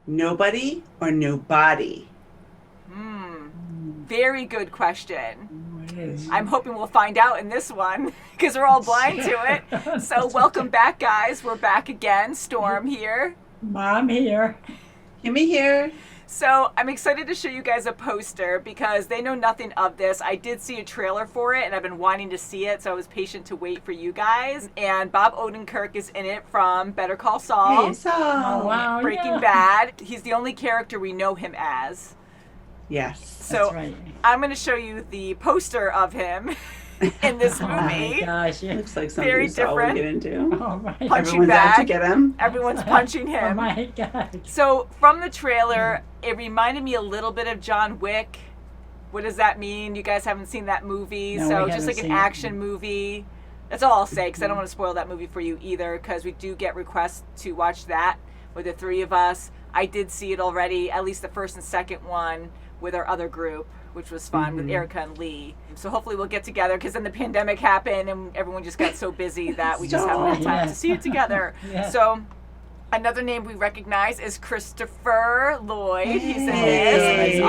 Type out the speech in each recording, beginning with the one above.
Nobody or nobody? Very good question. It is. I'm hoping we'll find out in this one because we're all blind to it. So welcome back, guys. We're back again. Storm here. Mom here. Kimmy here. So I'm excited to show you guys a poster because they know nothing of this. I did see a trailer for it and I've been wanting to see it, so I was patient to wait for you guys. And Bob Odenkirk is in it from Better Call Saul. Hey, Saul. Oh, wow. Breaking Bad. He's the only character we know him as. Yes. So That's right. I'm going to show you the poster of him in this Oh my movie. gosh. Yeah. Looks like Very something Saul would different. get into. Oh my, Punching Everyone's out to bag. get him. Everyone's punching oh him. my God. So from the trailer, it reminded me a little bit of John Wick. What does that mean? You guys haven't seen that movie, No, so we just haven't like an seen it. action movie. That's all I'll say because I don't want to spoil that movie for you either because we do get requests to watch that with the three of us. I did see it already, at least the first and second one with our other group, which was fun with Erica and Lee. So hopefully we'll get together because then the pandemic happened and everyone just got so busy that we just haven't had time to see it together. Yeah. So another name we recognize is Christopher Lloyd. He's in this. Hey, He's yeah.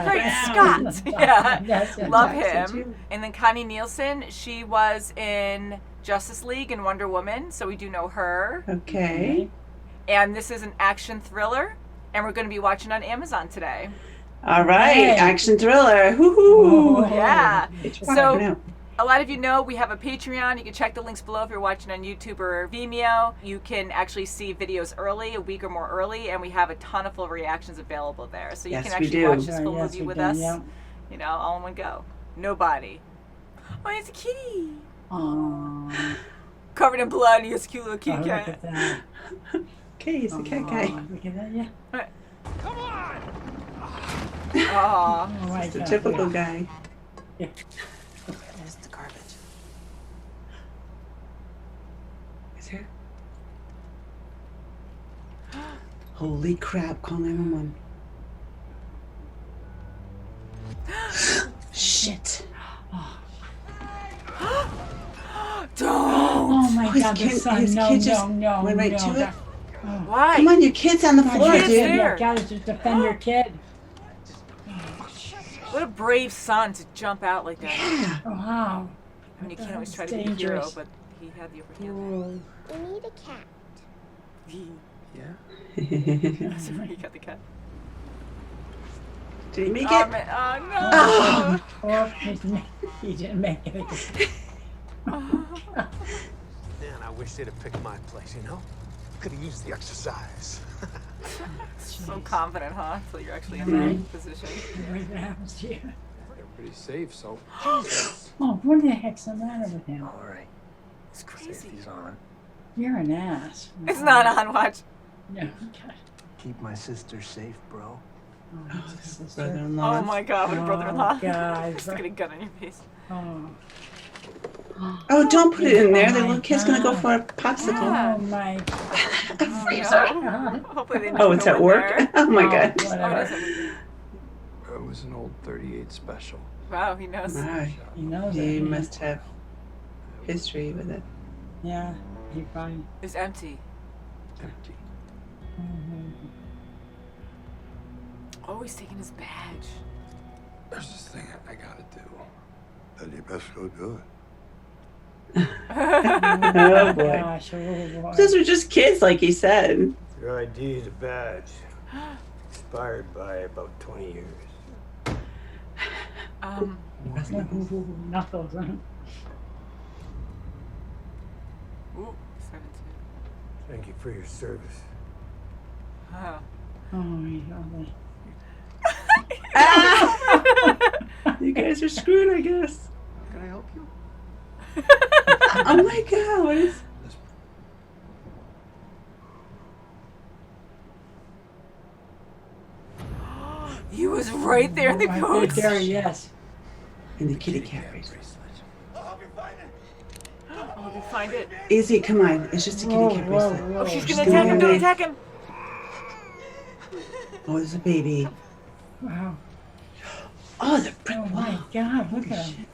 awesome. Great Yeah. Scott. Yeah. Yes, Love Jackson, him. too. And then Connie Nielsen, she was in Justice League and Wonder Woman, so we do know her. Okay. And this is an action thriller, and we're going to be watching on Amazon today. All right. Hey. Action thriller. Woohoo. Oh. Yeah. It's So- coming out. A lot of you know we have a Patreon. You can check the links below if you're watching on YouTube or Vimeo. You can actually see videos early, a week or more early, and we have a ton of full reactions available there. So you Yes, can we actually do. watch this full Yes, movie we with can, us, yeah. you know, all in one go. Nobody. Oh, it's a kitty. Oh, Covered in blood, and he has a cute little look kitty at cat. that. Okay, he's a cat guy. Oh, look at that, yeah. Aw. Oh my It's a God. typical guy. Yeah. There's the garbage. Is there? Holy crap, call 911. Shit. Don't. Oh my his God, the kid- sun. his No, kid just no, went right no. to it. that- Why? Come on, your kid's on the floor, kid's dude. there. Yeah, gotta just defend your kid. What a brave son to jump out like that. Yeah. Oh, wow. I mean, you can't always That's try to be a hero, dangerous. but he had the upper hand. Oh. We need a cat. Did So he got the cat. he make Oh, it? man. Oh, no. Oh, he didn't make it. Man, I wish they'd have picked my place, you know? Could have used the exercise. So confident, huh? Until you're actually in Right. that position. What happens to you? They're pretty safe, so. Oh, what the heck's the matter with him? All right. It's crazy. Safety's on. You're an ass. It's not on, watch. No, God. Keep my sister safe, bro. Oh, it's his sister. Brother-in-law. Oh my god, what a brother-in-law. Oh, God. Just gonna gun on your face. Oh. Oh, don't put it in there. Oh The my little kid's gonna go God. for a popsicle. Yeah. Oh my. Oh, no. Hopefully they Oh, don't it's go at in work? there. Oh my Oh, god. Oh, it whatever. is at work. It was an old 38 special. Wow, he knows. Right. He knows He it. must have history with it. Yeah, he probably. It's empty. Empty. Oh, he's taking his badge. There's this thing I gotta do. Then you best go do it. Oh boy. Gosh, oh boy. Those are just kids, like he said. Your ID is a badge. Expired by about 20 years. Ooh, knuckles, huh? Ooh, 17. Thank you for your service. Oh. Oh my God. You guys are screwed, I guess. Can I help you? Oh my god, what is... He was right there in the Right coats. there, yes. And the kitty cat bracelet. Oh, we find it. Izzy, come on. It's just a kitty Whoa, cat whoa, bracelet. whoa. Oh, she's She's gonna gonna attack him. run Don't away. attack him. Oh, there's a baby. Wow. Oh, the brick Oh wall. my God, look at him.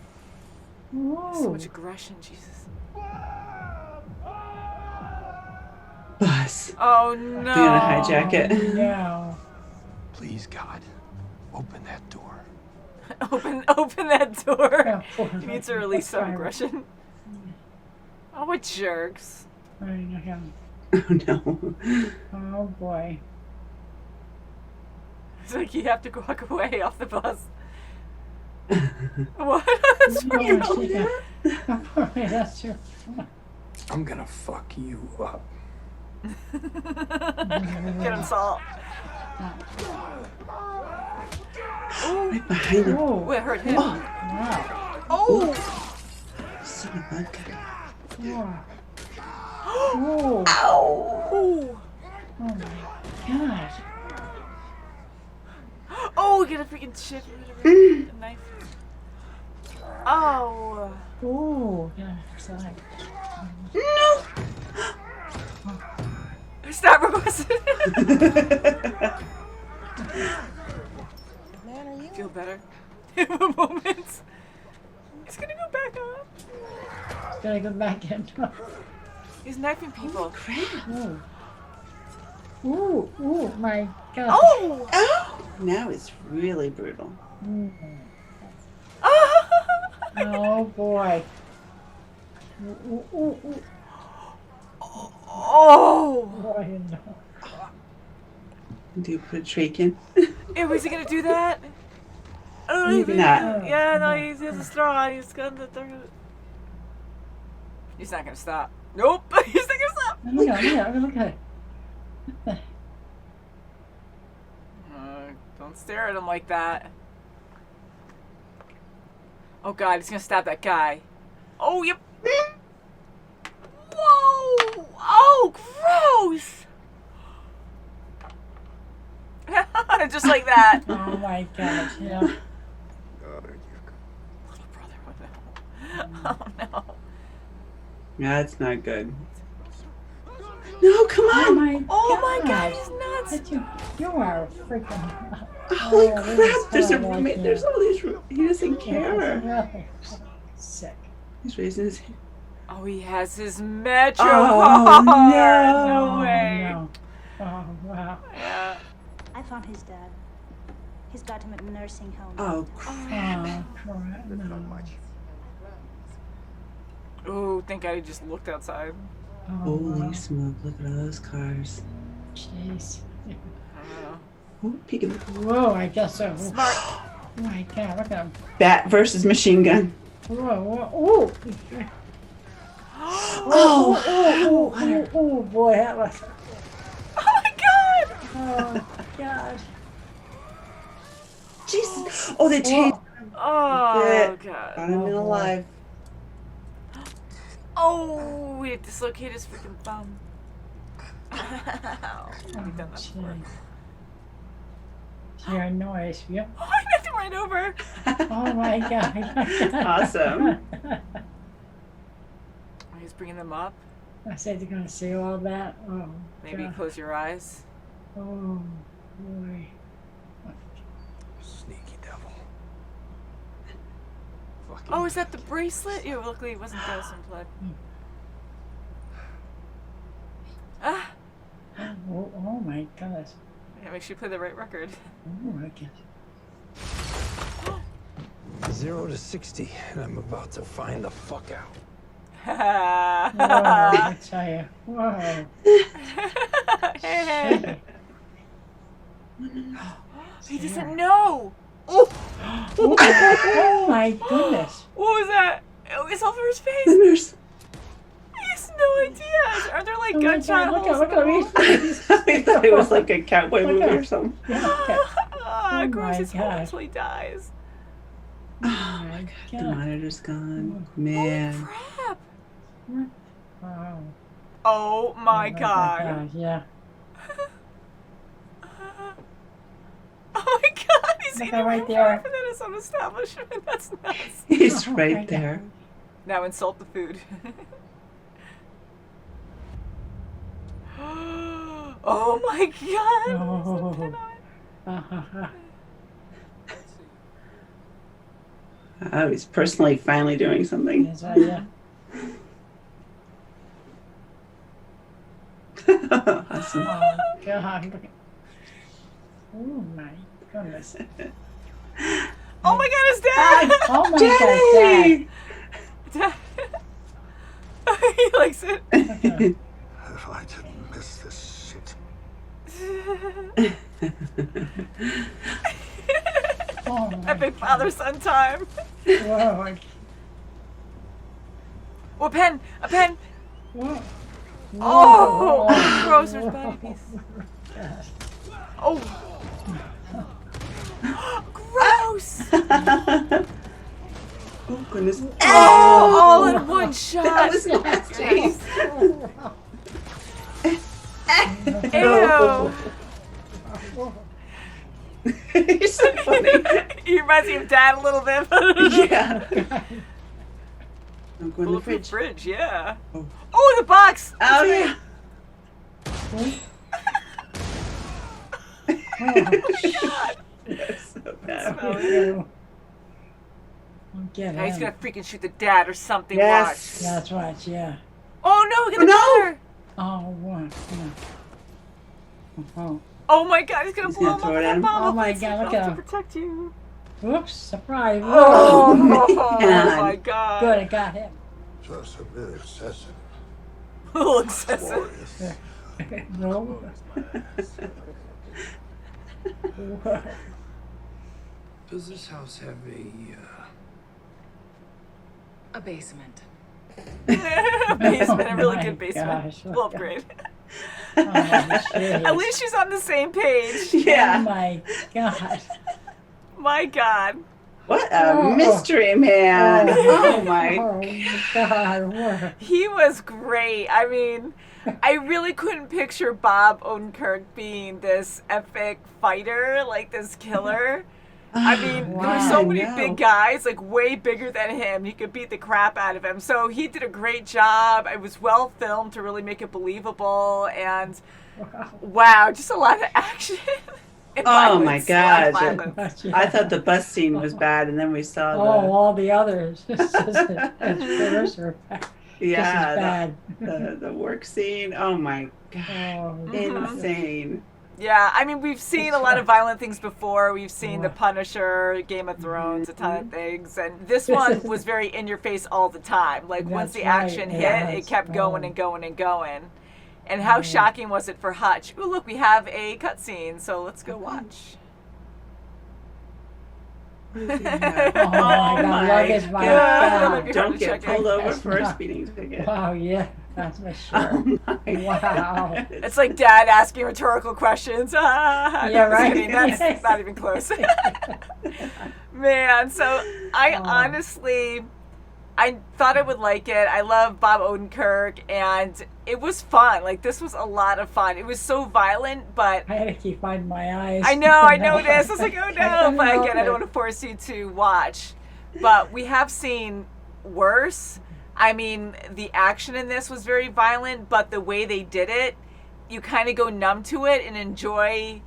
So Whoa. much aggression, Jesus. But bus. Oh no. They're gonna hijack it. No. Please, God, open that door. Open that door. Yeah, poor- He needs to release some Sorry. aggression. Oh, what jerks. Right, okay. Oh no. Oh boy. It's like you have to walk away off the bus. What? That's Oh, weird. yeah. Oh, boy, that's true. I'm gonna fuck you up. Get him, Saul. Right behind him. Oh, It hurt him. wow. Oh! Son of a gun. Oh. Oh. Oh! Oh my gosh. Oh, get a freaking shit. A knife. Oh! Oh. Yeah. Sorry. No. Stop requesting. Feel better? In a moment. He's gonna go back up. It's gonna go back in. He's knifing people. Ooh. Ooh. Ooh. My gosh. Oh! Oh. Now it's really brutal. Mm. Oh! Oh boy. Ooh, ooh, ooh, ooh. Oh! Boy, no. Do you put a trach in? Hey, was he gonna do that? Oh, Maybe not. Yeah, no, he has a straw. He's gonna throw it. He's not gonna stop. Nope. He's not gonna stop. Look at it. Look at it. Don't stare at him like that. Oh god, he's gonna stab that guy. Oh, yep. Whoa! Oh, gross! Just like that. Oh my gosh. Yeah. Little brother, what the hell? Oh no. That's not good. No, come Oh on. my Oh my god, gosh. he's nuts. That you are freaking. Holy Oh, this crap. is There's a horrible, roommate. yeah. There's all these He doesn't Yeah, care. really sick. He's raising his hand. Oh, he has his metro Oh, card. no. No way. Oh, no. Oh wow. Yeah. I found his dad. He's got him at a nursing home. Oh, Oh crap. No. Oh, thank God he just looked outside. Oh, holy wow. smoke. Look at all those cars. Jeez. I don't know. Ooh, peeking. Whoa, I guess so. Smart. Oh my god, look at him. Bat versus machine gun. Whoa, whoa, ooh. Oh, Oh, boy, that was. Oh my God. Oh, God. Jesus. Oh, they changed. Oh It. God. Got him in Oh, boy. alive. Oh, he dislocated his freaking thumb. Ow. We've done that before. Your noise. Yep. Oh, I knocked him right over. Oh my god. Awesome. Oh, he's bringing them up. I said they're gonna see all that. Oh. Maybe God. close your eyes. Oh boy. Sneaky devil. Fucking Oh, is that the bracelet? Yeah, luckily it wasn't there some blood. Ah! Oh my goodness. Yeah, make sure you play the right record. Oh my goodness. 0 to 60, and I'm about to find the fuck out. Whoa, I tell you. Whoa. Shit. He doesn't know. Oh! Oh my goodness. What was that? Oh, it's all over his face. The nurse. He has no idea. Are there like Oh my gunshot God, holes? look at his I thought it was like a cowboy Look movie at or him. something. Yeah, okay. Ah, Oh gross my his whole God. until he dies. Oh my god. The God. monitor's gone. Holy Man. crap. Wow. Oh my God. Yeah. Oh my God. He's Look eating right right there. there. That is an establishment. That's nuts. He's Oh my right God. there. Now insult the food. Oh my God. Oh. There's a pin on it. Oh, he's personally finally doing something. Yes, yeah. Awesome. Oh, God. Look at... Oh, my goodness. Oh my God, his dad! Oh, my Daddy! Dad. He likes it. If I didn't miss this shit. Oh, my Epic father-son time. Whoa. Oh, a pen! A pen! Whoa. Oh! Gross, there's body piece. Oh! Gross! Oh, goodness. Oh! All in one shot! That was nasty. Ew! You're so funny. He reminds me of Dad a little bit. Yeah. I'm going to the Bulletproof fridge. fridge, yeah. Oh. Oh, the box! Oh, yeah. That's so bad. Oh, get Now he's him. gonna freaking shoot the dad or something. Yes. That's right, yeah. Watch. Oh no, get the Oh, no. brother! Oh, what? Yeah. Oh. Oh my God, he's gonna He's blow gonna him throw up it with at that him. bomb. Oh my God, look at To him. protect you. Whoops, surprise. Oh, man. my God. Good, it got him. Just a bit excessive. A little excessive. Glorious. No. Does this house have A basement. Basement, a really Oh my good basement. gosh, We'll look at- upgrade. Oh, At least she's on the same page. Oh Yeah. my God. My God. What a Oh. mystery man. Oh, my. Oh, God. What? He was great. I mean, I really couldn't picture Bob Odenkirk being this epic fighter, like this killer. I mean, there were so Wow, many no. big guys, like way bigger than him. He could beat the crap out of him. So he did a great job. It was well filmed to really make it believable. And wow, just a lot of action. and Oh, my violence, a lot of God. violence. I thought the bus scene was bad, and then we saw Oh, all the others. It's worse or bad. yeah, This is bad. the work scene. Oh my God, Oh, insane. Yeah, I mean, we've seen a lot of violent things before. We've seen The Punisher, Game of Thrones, a ton of things. And this one was very in your face all the time. Like, once the That's right, action hit, yes. it kept going and Oh. going and going. And how shocking was it for Hutch? Ooh, look, we have a cutscene, so let's go watch. Oh my God, look at my God. God. Don't get pulled over That's for a not- speeding ticket. Wow, yeah, that's for sure. Oh my Wow. God. It's like Dad asking rhetorical questions. Yeah, Just right. kidding. That's not even close. Man, so I honestly, I thought I would like it. I love Bob Odenkirk, and it was fun. Like, this was a lot of fun. It was so violent, but I had to keep hiding my eyes. I know this. I was like, oh no. But again, I don't want to force you to watch. But we have seen worse. I mean, the action in this was very violent, but the way they did it, you kind of go numb to it and enjoy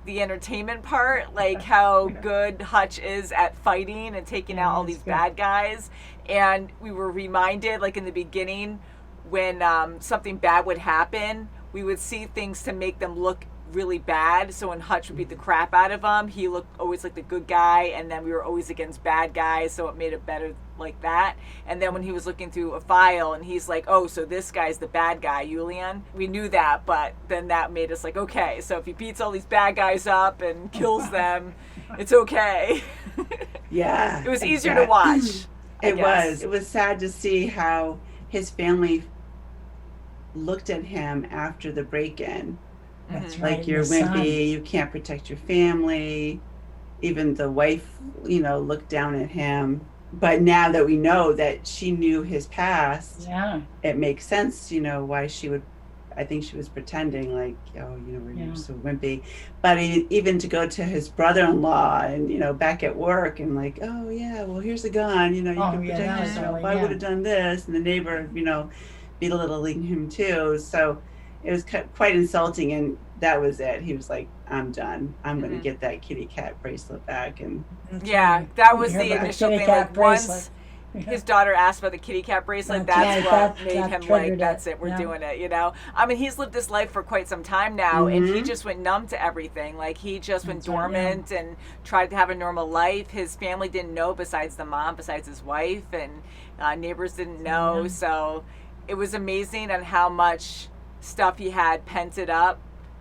the entertainment part, like how good Hutch is at fighting and taking out all these bad guys. And we were reminded, like in the beginning, when something bad would happen, we would see things to make them look really bad. So when Hutch would beat the crap out of him, he looked always like the good guy, and then we were always against bad guys, so it made it better like that. And then when he was looking through a file and he's like, oh, so this guy's the bad guy, Julian, we knew that, but then that made us like, okay, so if he beats all these bad guys up and kills them, it's okay. Yeah. It was easier to watch. I It guess. was. It was sad to see how his family looked at him after the break-in. That's right. Like, you're the son. wimpy, you can't protect your family. Even the wife, looked down at him. But now that we know that she knew his past, Yeah. it makes sense, why she would, I think she was pretending like, Yeah. you're so wimpy. But even to go to his brother-in-law and, back at work and like, oh yeah, well, here's a gun, you Oh, can yeah, protect that was yourself. really- I yeah. would have done this. And the neighbor, belittling him too. So it was quite insulting. And that was it. He was like, I'm done. I'm going to get that kitty cat bracelet back. And Yeah, that was Hear the about initial kitty thing. cat Like, bracelet. once his daughter asked about the kitty cat bracelet. That's That's right, what made that him triggered like, that's it, we're yeah. doing it, you know? I mean, he's lived this life for quite some time now, and he Mhm. just went numb to everything. Like, he just went That's right, yeah. dormant and tried to have a normal life. His family didn't know besides the mom, besides his wife, and neighbors didn't know. Yeah. So it was amazing on how much stuff he had pented up,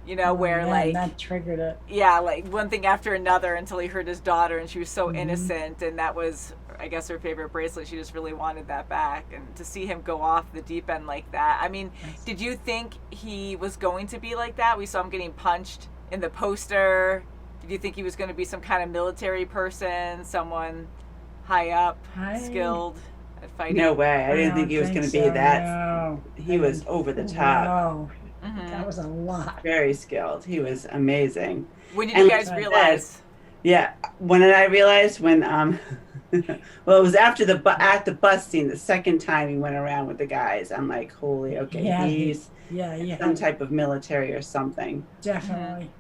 you know, where yeah, like, and that triggered it. yeah, like one thing after another until he heard his daughter, and she was so Mhm. innocent, and that was, I guess, her favorite bracelet. She just really wanted that back, and to see him go off the deep end like that. I mean, did you think he was going to be like that? We saw him getting punched in the poster. Did you think he was going to be some kind of military person, someone high up, skilled at fighting? No way. I didn't don't think he was going to be so, that. No. He was over the top. Wow. Mhm. That was a lot. Very skilled. He was amazing. When did And you like guys I realize? Yeah. When did I realize? When well, it was after at the bus scene. The second time he went around with the guys, I'm like, holy, okay, Yeah, he's Yeah, some type of military or something. definitely.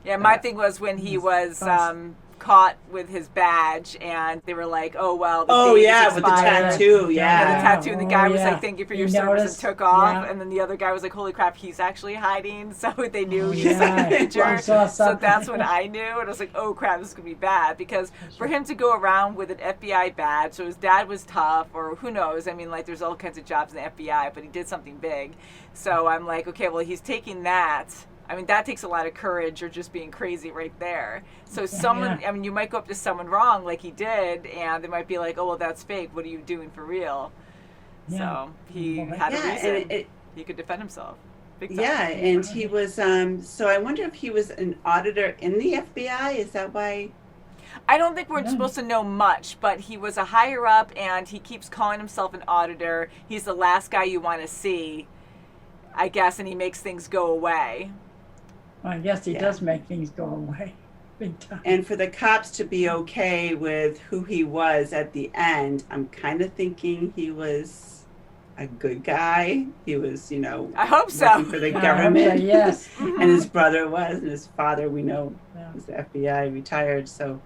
Yeah, my thing was when he was Bust. caught with his badge, and they were like, "Oh well." The Oh date is yeah, with the expired. tattoo. Yeah, the Yeah. tattoo, and the guy Oh, was yeah. like, "Thank you for You your service," noticed? and took off. Yeah. And then the other guy was like, "Holy crap, he's actually hiding!" So they knew Oh, he was yeah. a manager. I saw So something. that's when I knew, and I was like, "Oh crap, this is gonna be bad." Because for him to go around with an FBI badge, so his dad was tough, or who knows? I mean, like, there's all kinds of jobs in the FBI, but he did something big. So I'm like, okay, well, he's taking that. I mean, that takes a lot of courage, or just being crazy right there. So someone, Yeah. I mean, you might go up to someone wrong like he did, and they might be like, "Oh, well, that's fake. What are you doing for real?" Yeah. So he Well, had a Yeah, reason. and it, He could defend himself. Big time. yeah, and he was. So I wonder if he was an auditor in the FBI. Is that why? I don't think we're Yeah. supposed to know much, but he was a higher up, and he keeps calling himself an auditor. He's the last guy you want to see, I guess, and he makes things go away. I guess he Yeah. does make things go away. Big time. And for the cops to be okay with who he was at the end, I'm kind of thinking he was a good guy. He was, I hope so. working for the Yeah, I hope so, government. yes. And his brother was, and his father, we know, Yeah. was the FBI retired. So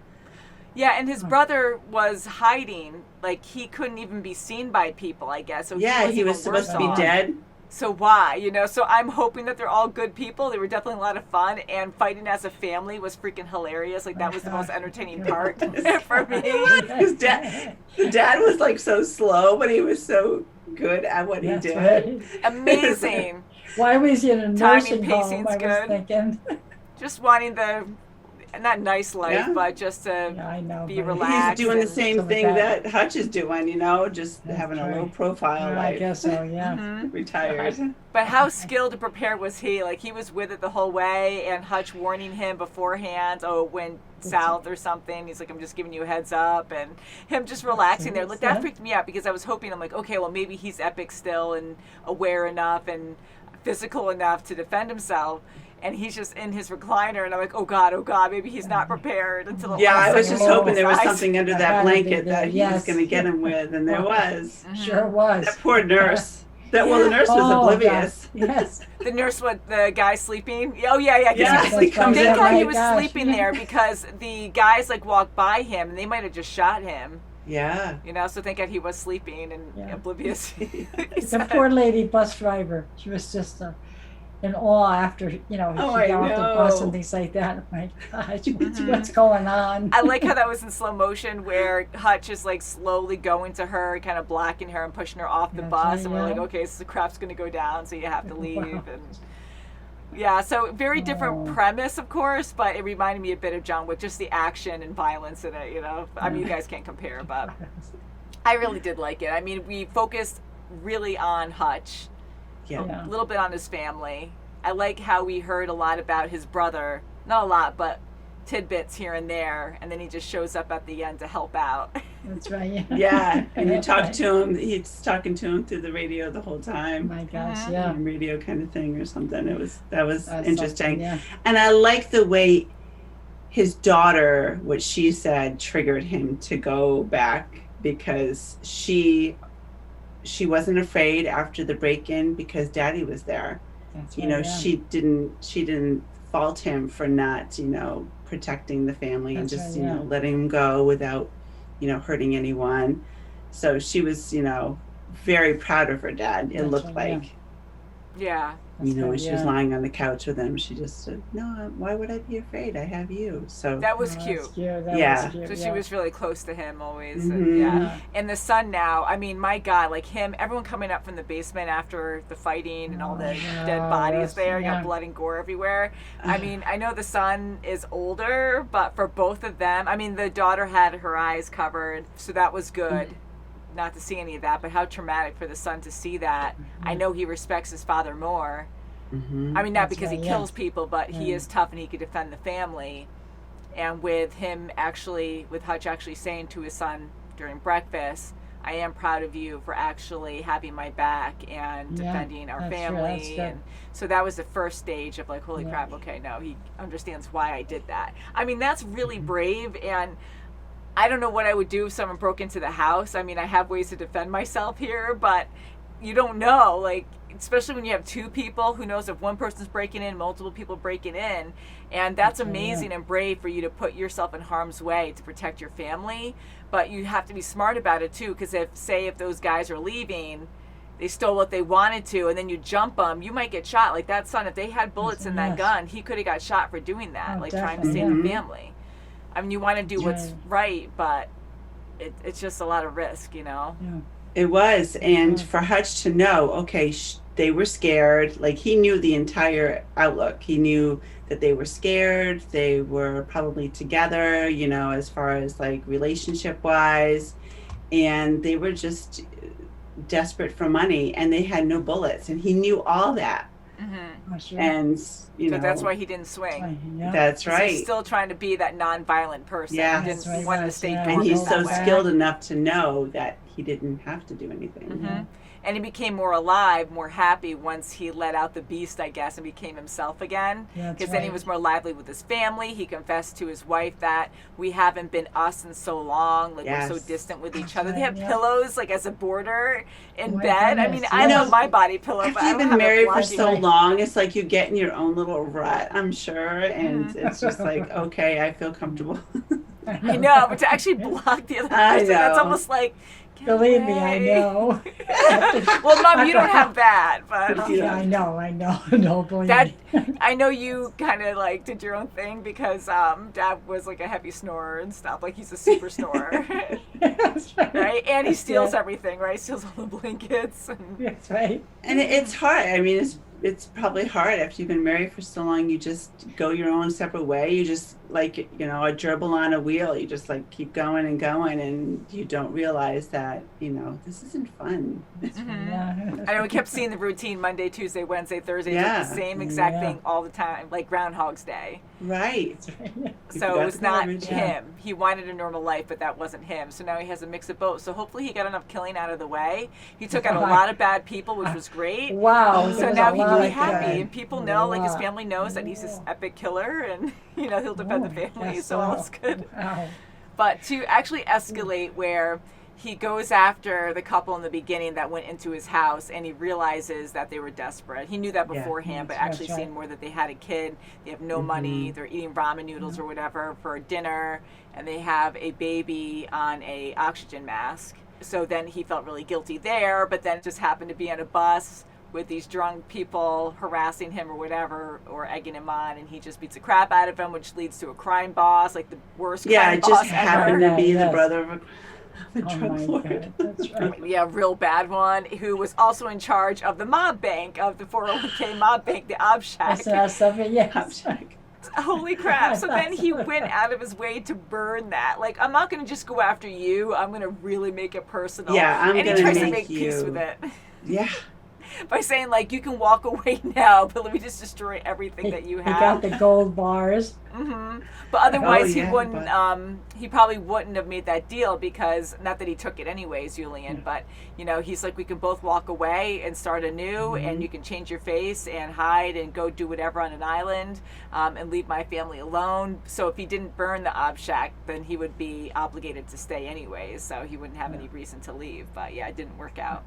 Yeah, and his brother was hiding. Like, he couldn't even be seen by people, I guess. So yeah, he even was supposed worse to be off. dead. So why? So I'm hoping that they're all good people. They were definitely a lot of fun, and fighting as a family was freaking hilarious. Like, that was the most entertaining part for me. His dad, the dad was like so slow, but he was so good at what That's he did. right. Amazing. Why was he in a Timing, nursing home? pacing's I was good. thinking. Just wanting the, not nice life, Yeah. but just to Yeah, I know. be but- relaxed. He's doing the and- same Some of thing that. that Hutch is doing, just That's having a right. low profile I life. guess so, yeah. Mhm. Retired. But how skilled and prepared was he? Like, he was with it the whole way, and Hutch warning him beforehand, oh, it went south or something. He's like, I'm just giving you a heads up, and him just relaxing there. Like, that freaked me out, because I was hoping, I'm like, okay, well, maybe he's epic still and aware enough and physical enough to defend himself. And he's just in his recliner, and I'm like, oh God, maybe he's not prepared until the Yeah, last I was second just hoping there was decides. something under That that had to be blanket there, that he was yes. going to get him with, and there was. Sure was. That poor nurse. The nurse was Oh, oblivious. God. Yes. The nurse, the guy sleeping? Oh, yeah. 'cause Yeah, he- he comes Thank in God like, he was gosh. sleeping there, because the guys walked by him and they might have just shot him. Yeah. So thank God he was sleeping and Yeah. oblivious. The poor lady bus driver. She was just in awe after, she Oh, got I off the bus know. and things like that. Oh my gosh, what's going on? I like how that was in slow motion, where Hutch is slowly going to her, kind of blocking her and pushing her off the That's bus, right, and we're like, yeah. okay, so the crap's gonna go down, so you have to leave. Wow. And yeah, so very different Oh. premise, of course, but it reminded me a bit of John Wick, just the action and violence in it. I mean, you guys can't compare, but I really did like it. I mean, we focused really on Hutch, Yeah. Yeah. a little bit on his family. I like how we heard a lot about his brother, not a lot, but tidbits here and there, and then he just shows up at the end to help out. That's right. Yeah. And you That's talk right. to him, he's talking to him through the radio the whole Oh time. my gosh, Mhm. yeah. Radio kind of thing or something. That was That's interesting. something, yeah. And I like the way his daughter, what she said, triggered him to go back, because she wasn't afraid after the break-in because Daddy was there. That's You know, right, yeah. she didn't fault him for not, protecting the family and That's just, right, yeah. letting him go without, hurting anyone. So she was, very proud of her dad. It That's looked right, like, Yeah. That's when good, she was yeah. lying on the couch with him, she just said, "No, why would I be afraid? I have you." So That was Oh, cute. that's cute. That Yeah. was cute. So she yeah. was really close to him always. Mhm. And, yeah. Yeah. And the son now, I mean, my God, like him, everyone coming up from the basement after the fighting and all the Oh, dead bodies yes, there, you yeah. got blood and gore everywhere. I mean, I know the son is older, but for both of them, I mean, the daughter had her eyes covered, so that was good. Not to see any of that, but how traumatic for the son to see that. I know he respects his father more. Mhm. I mean, not That's because he right, kills yeah. people, but he Yeah. is tough and he could defend the family. And with him actually, with Hutch actually saying to his son during breakfast, I am proud of you for actually having my back and Yeah, defending our that's true, family. that's good. And so that was the first stage of like, holy Yeah. crap, okay, no, he understands why I did that. I mean, that's really brave. And I don't know what I would do if someone broke into the house. I mean, I have ways to defend myself here, but you don't know, like, especially when you have two people, who knows if one person's breaking in, multiple people breaking in. And that's amazing and brave for you to put yourself in harm's way to protect your family. But you have to be smart about it too, because if those guys are leaving, they stole what they wanted to, and then you jump them, you might get shot. Like that son, if they had bullets in that Yes. gun, he could have got shot for doing that, Oh, like trying to definitely, save the yeah. family. I mean, you want to do what's Yeah. right, but it's just a lot of risk, Yeah. It was, and Mhm. for Hutch to know, okay, they were scared. Like he knew the entire outlook. He knew that they were scared. They were probably together, as far as like relationship wise, and they were just desperate for money, and they had no bullets, and he knew all that. Oh, sure. And so that's why he didn't swing. Yeah. that's 'Cause right. He's still trying to be that non-violent person. Yeah. He That's didn't right, want to right, stay yeah. And dormant he's that so way. skilled enough to know that he didn't have to do anything. Yeah. And he became more alive, more happy once he let out the beast, I guess, and became himself again. Yeah, that's Because then he right. was more lively with his family. He confessed to his wife that we haven't been us in so long. Like we're so Yes. distant with each That's other. They right, have yeah. pillows like as a border in Oh my bed. I mean, goodness, I yes. love my body pillow, but After I you've don't been have a married for blanket. so long, it's like you get in your own little rut, I'm sure, and it's just like, okay, I feel comfortable. I know, but to actually block the other I person, that's know. almost like. Get Believe me, I away. know. Well, Mom, you don't have that, but Yeah. I know. Don't believe that me. I know you kind of like did your own thing because Dad was like a heavy snorer and stuff. Like he's a super snorer, That's right. right? And he steals Yeah. everything, right? Steals all the blankets. And That's right. And it's hard. I mean, it's probably hard after you've been married for so long. You just go your own separate way. You just like, a gerbil on a wheel. You just like keep going, and you don't realize that, this isn't fun. Yeah. I know we kept seeing the routine Monday, Tuesday, Wednesday, Thursday. Yeah. It's like the same exact Yeah. thing all the time, like Groundhog's Day. Right. That's right. You So forgot it was the not garbage. him. He wanted a normal life, but that wasn't him. So now he has a mix of both. So hopefully he got enough killing out of the way. He took out a lot of bad people, which was great. Wow. So there was now a he can lot be of happy, good. and people know, like his Wow. family knows that he's this epic killer, and he'll defend the Oh, family. guess So all's good. Wow. But to actually escalate where he goes after the couple in the beginning that went into his house, and he realizes that they were desperate. He knew that Yeah. beforehand, but That's actually right. seeing more that they had a kid, they have no money, they're eating ramen noodles or whatever for dinner, and they have a baby on a oxygen mask. So then he felt really guilty there, but then just happened to be on a bus with these drunk people harassing him or whatever, or egging him on, and he just beats the crap out of him, which leads to a crime boss, like the worst Yeah, crime it boss just ever. happened to be the Yes. brother of a Oh drug my lord. God. That's right. Yeah, real bad one, who was also in charge of the mob bank, of the 401k mob bank, the Obshack. That's something. Yes. Holy crap. So then he went out of his way to burn that. Like, I'm not going to just go after you. I'm going to really make it personal. Yeah, I'm And gonna he tries to make make peace you- with it Yeah. by saying, like, you can walk away now, but let me just destroy everything that you He have. got the gold bars. But otherwise, Oh, yeah, he wouldn't. but- He probably wouldn't have made that deal because not that he took it anyways, Julian. But he's like, we can both walk away and start anew, and you can change your face and hide and go do whatever on an island, and leave my family alone. So if he didn't burn the Obshack, then he would be obligated to stay anyways. So he wouldn't have any reason to leave. But yeah, it didn't work out.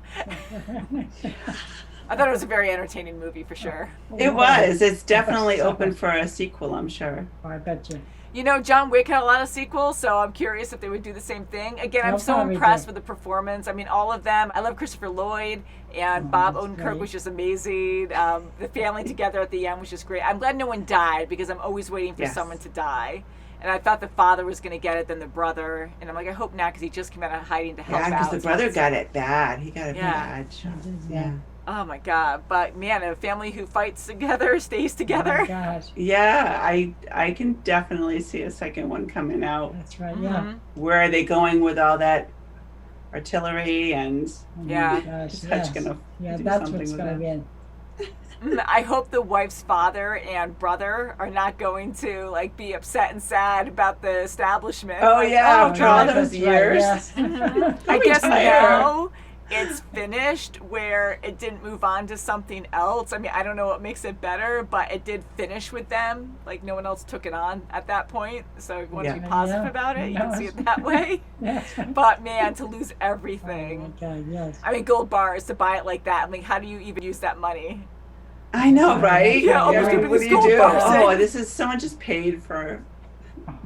I thought it was a very entertaining movie for sure. It was. It's definitely open for a sequel, I'm sure. I bet you. You know, John Wick had a lot of sequels, so I'm curious if they would do the same thing. Again, I'm They'll so probably impressed do. with the performance. I mean, all of them. I love Christopher Lloyd, and Bob that's Odenkirk great. was just amazing. The family together at the end was just great. I'm glad no one died, because I'm always waiting for Yes. someone to die. And I thought the father was going to get it, then the brother. And I'm like, I hope not, because he just came out of hiding to help Yeah, out. because the brother got it bad. He got it Yeah. bad. Yeah. Oh my God. But man, a family who fights together stays together. Oh, gosh. Yeah, I can definitely see a second one coming out. That's right. Yeah. Mhm. Where are they going with all that artillery and Oh, Yeah. my gosh, is yes. Hutch gonna Yeah, do that's something what's with going to it? be in. I hope the wife's father and brother are not going to like be upset and sad about the establishment. Oh Like, yeah, after all yeah, those that's right, years. yes. I guess Retire. now it's finished where it didn't move on to something else. I mean, I don't know what makes it better, but it did finish with them. Like no one else took it on at that point. So if you want to be Yeah. positive Yeah. about it, you can see Yes. it that way. Yes. But man, to lose Oh, everything. my God, yes. I mean, gold bars to buy it like that. I mean, how do you even use that money? I know, right? Yeah, almost I mean, keeping what the do you school do? bus. Oh, this is someone just paid for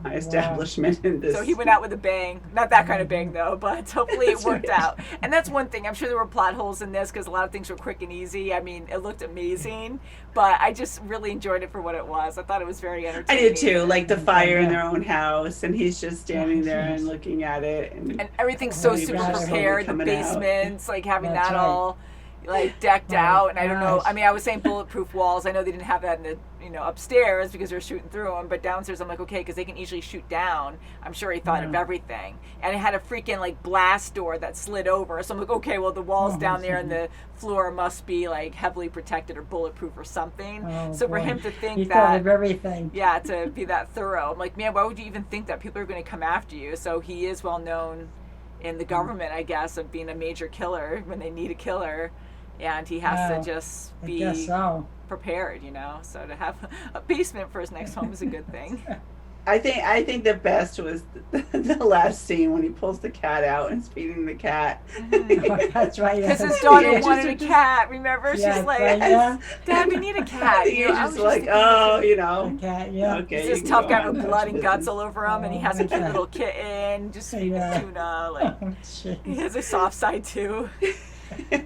my Wow. establishment in this. So he went out with a bang. Not that kind of bang, though, but hopefully it That's worked right. out. And that's one thing. I'm sure there were plot holes in this because a lot of things were quick and easy. I mean, it looked amazing, but I just really enjoyed it for what it was. I thought it was very I entertaining. did too, like the fire in Yeah. their own house, and he's just standing there and looking at it. And everything's so Oh, super gosh. prepared. The Coming out. basements, like having That's that right. all like decked Oh, out. And I don't know. gosh. I mean, I was saying bulletproof walls. I know they didn't have that in the upstairs because they were shooting through them. But downstairs, I'm like, okay, because they can easily shoot down. I'm sure he thought of Yeah. everything. And it had a freaking like blast door that slid over. So I'm like, okay, well the walls Oh, down there and mhm. the floor must be like heavily protected or bulletproof or something. Oh, So for boy. him to think He that. thought of everything. Yeah, to be that thorough. I'm like, man, why would you even think that people are going to come after you? So he is well known in the government, I guess, of being a major killer when they need a killer. And he has Wow. to just I be guess so. prepared, So to have a basement for his next home is a good thing. I think the best was the last scene when he pulls the cat out and is feeding the cat. That's right. Because Yes. his daughter Yeah, wanted a just- cat, remember? Yeah, She's like, right, yeah. Dad, we need a cat. You're I was just like, thinking oh, that too. Okay, yeah. okay. He's you this can tough go guy on with about blood your and guts business. all over him, and he has a cute little kitten, just feeding Yeah. the tuna. Like, Oh, jeez. he has a soft side too.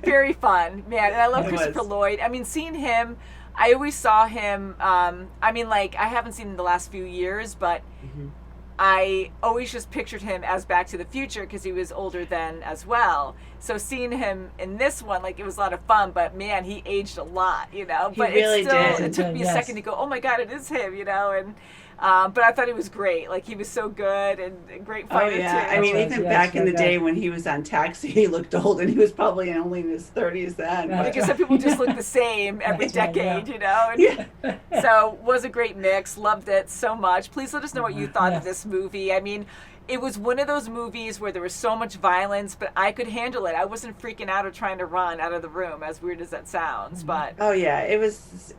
Very fun, man. And I love It Christopher was. Lloyd. I mean, seeing him, I always saw him. I mean, like, I haven't seen him the last few years, but Mhm. I always just pictured him as Back to the Future because he was older then as well. So seeing him in this one, like, it was a lot of fun, but man, he aged a lot, He But really it still, did. it took me a Yes. second to go, oh my God, it is him, And but I thought he was great. Like, he was so good and a great Oh fighter yeah, too. I mean, Yes, even yes, back in the yes. day when he was on Taxi, he looked old, and he was probably only in his 30s then. Right. but- Because some people just look the same every That's right, decade, yeah. And Yeah. so was a great mix. Loved it so much. Please let us know what you thought of Yes. this movie. I mean, it was one of those movies where there was so much violence, but I could handle it. I wasn't freaking out or trying to run out of the room, as weird as that sounds. But Oh yeah, it was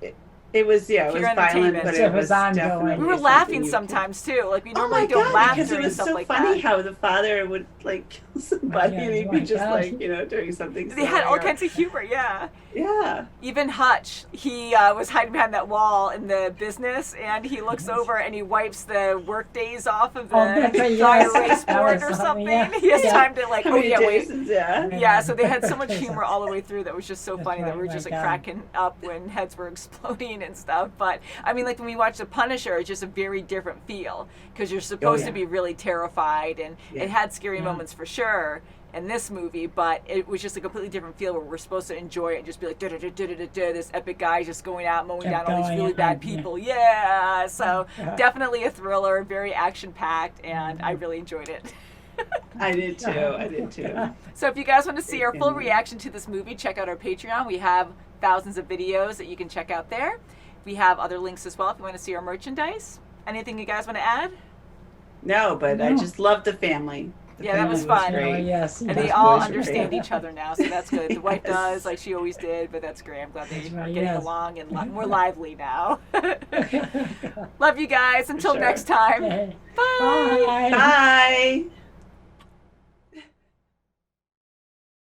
violent, Pure but entertainment. it It was was ongoing. definitely we were something laughing you sometimes too. Like we Oh normally my don't God, laugh because it during was stuff so like funny that. how the father would like kill somebody Yeah, and he'd oh be my just gosh. like, doing something. They had all silly or- kinds of humor, yeah. Yeah. Even Hutch, he was hiding behind that wall in the business, and he looks over and he wipes the work days off of the Oh, that's right, dry yes. erase That board was or something, something. yeah. He has Yeah. time to like, How oh many yeah, days wait. is that? Yeah, so they had so much humor all the way through that was just so That's funny that right, we were my just like God. cracking up when heads were exploding and stuff. But I mean, like when we watch The Punisher, it's just a very different feel because you're supposed to yeah. be really terrified, and Yeah. it had scary Yeah. moments for sure in this movie, but it was just a completely different feel where we're supposed to enjoy it and just be like, this epic guy just going out mowing Kept down all these going, really bad yeah. people. Yeah. So Yeah. definitely a thriller, very action packed, and I really enjoyed it. I did too. So if you guys want to see our full Freaking- reaction to this movie, check out our Patreon. We have thousands of videos that you can check out there. We have other links as well if you want to see our merchandise. Anything you guys want to add? No, but I No. just loved the family. The Yeah, that was family fun. Oh, great. yes. And yes. they all boys are understand great. each other now, so that's good. The wife Yes. does, like she always did, but that's great. I'm glad they That's are right, getting yes. along and more lively now. Love you guys. Until sure. next time. Okay. Bye. Bye. Bye.